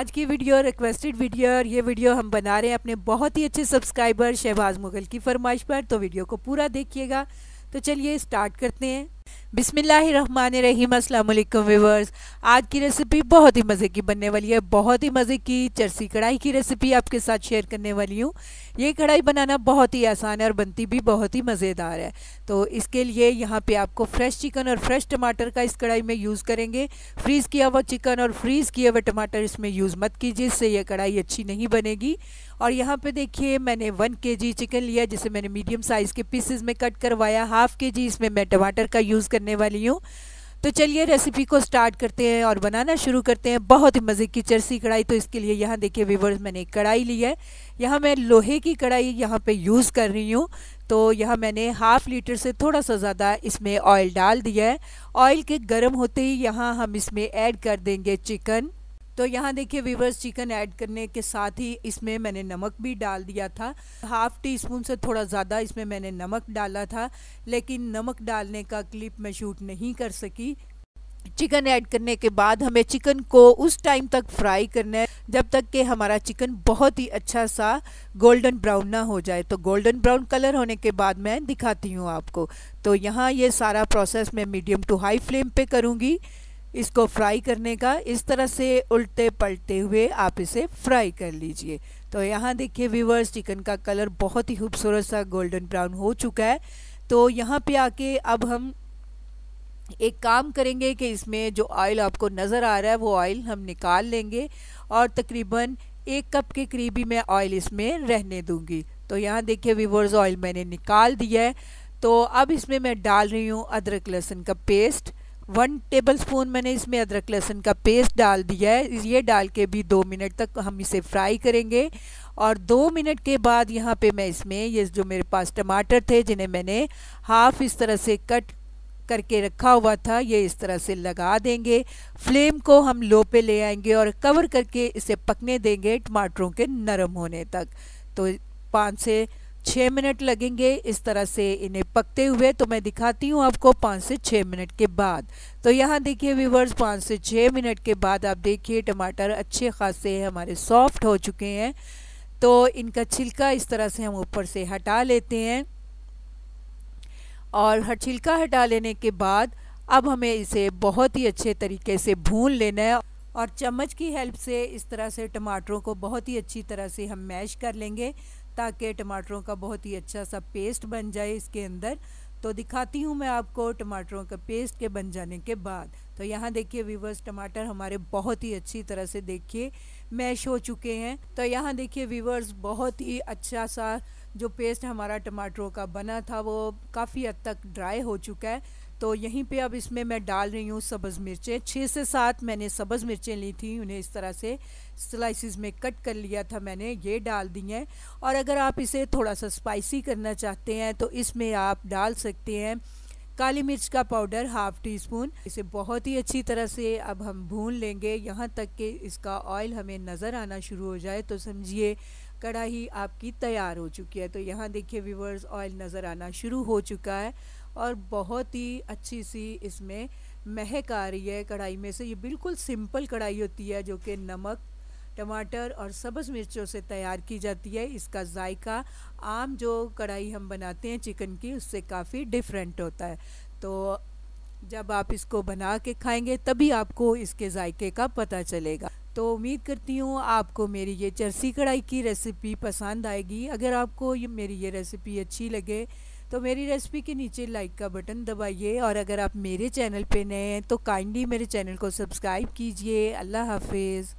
आज की video requested video और ये वीडियो हम बना रहे हैं अपने बहुत ही अच्छे सब्सक्राइबर शहबाज मुगल की फरमाइश पर। तो वीडियो को पूरा देखिएगा। तो चलिए स्टार्ट करते हैं। बिस्मिल्लाहिर्रहमानिर्रहीम। अस्सलाम वालेकुम व्यूअर्स। आज की रेसिपी बहुत ही मज़े की बनने वाली है। बहुत ही मज़े की चरसी कढ़ाई की रेसिपी आपके साथ शेयर करने वाली हूँ। ये कढ़ाई बनाना बहुत ही आसान है और बनती भी बहुत ही मज़ेदार है। तो इसके लिए यहाँ पे आपको फ्रेश चिकन और फ्रेश टमाटर का इस कढ़ाई में यूज़ करेंगे। फ्रीज़ किया हुआ चिकन और फ्रीज़ किए हुए टमाटर इसमें यूज़ मत कीजिए, इससे यह कढ़ाई अच्छी नहीं बनेगी। और यहाँ पे देखिए मैंने 1 kg चिकन लिया जिसे मैंने मीडियम साइज़ के पीसेस में कट करवाया। ½ kg इसमें मैं टमाटर का यूज़ करने वाली हूँ। तो चलिए रेसिपी को स्टार्ट करते हैं और बनाना शुरू करते हैं। बहुत ही मज़े की चरसी कढ़ाई। तो इसके लिए यहाँ देखिए व्यूअर्स मैंने एक कढ़ाई ली है। यहाँ मैं लोहे की कढ़ाई यहाँ पे यूज़ कर रही हूँ। तो यहाँ मैंने ½ लीटर से थोड़ा सा ज़्यादा इसमें ऑयल डाल दिया है। ऑयल के गर्म होते ही यहाँ हम इसमें ऐड कर देंगे चिकन। तो यहाँ देखिए व्यूअर्स चिकन ऐड करने के साथ ही इसमें मैंने नमक भी डाल दिया था। ½ टीस्पून से थोड़ा ज़्यादा इसमें मैंने नमक डाला था, लेकिन नमक डालने का क्लिप मैं शूट नहीं कर सकी। चिकन ऐड करने के बाद हमें चिकन को उस टाइम तक फ्राई करना है जब तक कि हमारा चिकन बहुत ही अच्छा सा गोल्डन ब्राउन ना हो जाए। तो गोल्डन ब्राउन कलर होने के बाद मैं दिखाती हूँ आपको। तो यहाँ ये सारा प्रोसेस मैं मीडियम टू हाई फ्लेम पे करूँगी इसको फ्राई करने का। इस तरह से उल्टे पलटे हुए आप इसे फ्राई कर लीजिए। तो यहाँ देखिए व्यूअर्स चिकन का कलर बहुत ही खूबसूरत सा गोल्डन ब्राउन हो चुका है। तो यहाँ पे आके अब हम एक काम करेंगे कि इसमें जो ऑयल आपको नज़र आ रहा है वो ऑयल हम निकाल लेंगे और तकरीबन 1 कप के करीब ही मैं ऑयल इसमें रहने दूंगी। तो यहाँ देखिए व्यूअर्स ऑयल मैंने निकाल दिया है। तो अब इसमें मैं डाल रही हूँ अदरक लहसुन का पेस्ट। 1 टेबलस्पून मैंने इसमें अदरक लहसुन का पेस्ट डाल दिया है। ये डाल के भी 2 मिनट तक हम इसे फ्राई करेंगे। और 2 मिनट के बाद यहाँ पे मैं इसमें ये जो मेरे पास टमाटर थे जिन्हें मैंने हाफ इस तरह से कट करके रखा हुआ था ये इस तरह से लगा देंगे। फ्लेम को हम लो पे ले आएंगे और कवर करके इसे पकने देंगे टमाटरों के नरम होने तक। तो 5 से 6 मिनट लगेंगे इस तरह से इन्हें पकते हुए। तो मैं दिखाती हूँ आपको 5 से 6 मिनट के बाद। तो यहाँ देखिए व्यूअर्स 5 से 6 मिनट के बाद आप देखिए टमाटर अच्छे खासे हमारे सॉफ्ट हो चुके हैं। तो इनका छिलका इस तरह से हम ऊपर से हटा लेते हैं और छिलका हटा लेने के बाद अब हमें इसे बहुत ही अच्छे तरीके से भून लेना है और चम्मच की हेल्प से इस तरह से टमाटरों को बहुत ही अच्छी तरह से हम मैश कर लेंगे ताकि टमाटरों का बहुत ही अच्छा सा पेस्ट बन जाए इसके अंदर। तो दिखाती हूँ मैं आपको टमाटरों का पेस्ट के बन जाने के बाद। तो यहाँ देखिए व्यूअर्स टमाटर हमारे बहुत ही अच्छी तरह से देखिए मैश हो चुके हैं। तो यहाँ देखिए व्यूअर्स बहुत ही अच्छा सा जो पेस्ट हमारा टमाटरों का बना था वो काफ़ी हद तक ड्राई हो चुका है। तो यहीं पे अब इसमें मैं डाल रही हूँ सब्ज़ मिर्चें। 6 से 7 मैंने सब्ज़ मिर्चें ली थी, उन्हें इस तरह से स्लाइसिस में कट कर लिया था मैंने, ये डाल दी हैं। और अगर आप इसे थोड़ा सा स्पाइसी करना चाहते हैं तो इसमें आप डाल सकते हैं काली मिर्च का पाउडर ½ टीस्पून। इसे बहुत ही अच्छी तरह से अब हम भून लेंगे यहाँ तक कि इसका ऑयल हमें नज़र आना शुरू हो जाए। तो समझिए कढ़ाई आपकी तैयार हो चुकी है। तो यहाँ देखिए व्यूअर्स ऑयल नज़र आना शुरू हो चुका है और बहुत ही अच्छी सी इसमें महक आ रही है कढ़ाई में से। ये बिल्कुल सिंपल कढ़ाई होती है जो कि नमक, टमाटर और सब्ज़ मिर्चों से तैयार की जाती है। इसका जायका आम जो कढ़ाई हम बनाते हैं चिकन की उससे काफ़ी डिफरेंट होता है। तो जब आप इसको बना के खाएंगे तभी आपको इसके जायके का पता चलेगा। तो उम्मीद करती हूँ आपको मेरी ये चरसी कढ़ाई की रेसिपी पसंद आएगी। अगर आपको मेरी ये रेसिपी अच्छी लगे तो मेरी रेसिपी के नीचे लाइक का बटन दबाइए और अगर आप मेरे चैनल पे नए हैं तो काइंडली मेरे चैनल को सब्सक्राइब कीजिए। अल्लाह हाफिज़।